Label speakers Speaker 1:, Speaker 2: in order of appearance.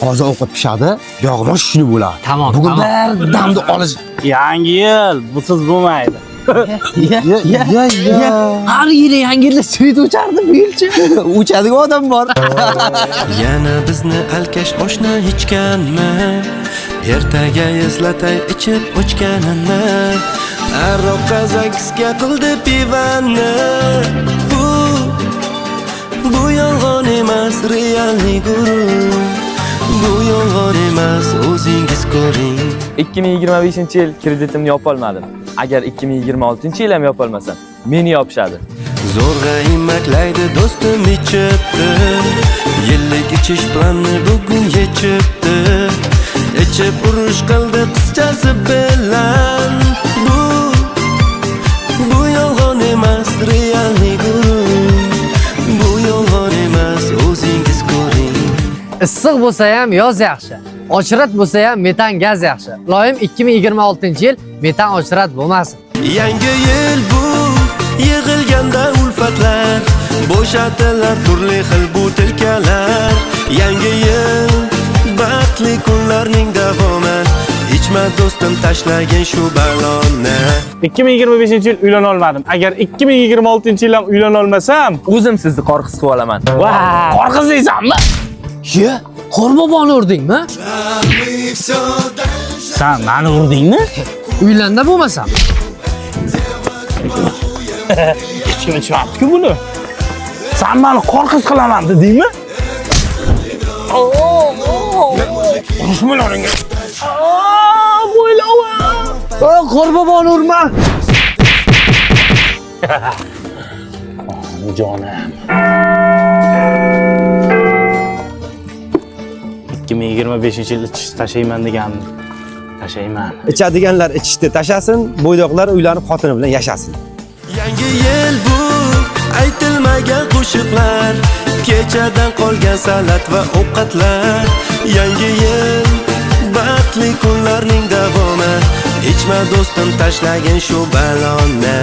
Speaker 1: Hozir ovqat pishadi, yog'ma shuni bo'ladi.
Speaker 2: Tamam,
Speaker 1: Bugun
Speaker 2: tamam.
Speaker 1: bir damni olish.
Speaker 3: Yangi yil busiz bo'lmaydi.
Speaker 1: Ya.
Speaker 2: Har yili yangi yilda svet o'chardi bu yilchi.
Speaker 1: Uchadigan odam bor.
Speaker 4: Yana bizni alkash oshna ichganmi? Ertaga eslatay ichib o'chganini. Aroqqa zakisga qildi pivani. Bu yolg'on emas, reallik guru. Bu yolg'on emas, o'zingiz ko'ring.
Speaker 5: 2025-yil kreditimni yopolmadim. Agar 2026-yil ham yopolmasam, meni yopishadi.
Speaker 4: Zo'rg'a imaklaydi do'stim ichibdi. Yillik ichish planni bugun yechibdi. Ichib urush qildi qizchasi bilan. Bu yolg'on emas, reallik guru. Bu yolg'on emas, o'zingiz ko'ring.
Speaker 2: Issiq bo'lsa ham yoz yaxshi. Ochirat bo'lsa ham metan gaz yaxshi. Iloyim 2026-yil metan ochirat bo'lmasin.
Speaker 4: Yangi yil bu yig'ilganda ulfatlar, bo'shatilar turli xil butilkalar. Yangi yil baxtli kunlarning davomi. Ichma do'stim tashlagin shu balonni.
Speaker 3: 2025-yil uylana olmadim. Agar 2026-yil ham uylana olmasam,
Speaker 5: O'zim sizni qorqiz qilib olaman.
Speaker 3: qorqiz deysanmi?
Speaker 2: Ye, Qorboboni urdingmi?
Speaker 3: Sen meni urdingmi?
Speaker 2: Uylanda bo'lmasam.
Speaker 3: Hech kim ichmabdi-ku buni. Sen meni qorqiz qilaman dedingmi? Urushmalaringga. Bo'ylava.
Speaker 2: Qorboboni urma.
Speaker 3: Jonim. 2025-yil ichish tashayman degandim. Tashayman.
Speaker 1: Ichadiganlar ichishni tashasin, bo'ydoqlar uylanib xotini bilan yashasin.
Speaker 4: Yangi yil bu aytilmagan qo'shiqlar, kechadan qolgan salat va ovqatlar. Yangi yil baxtli kunlarning davomi. Ichma do'stim tashlagin shu balonni.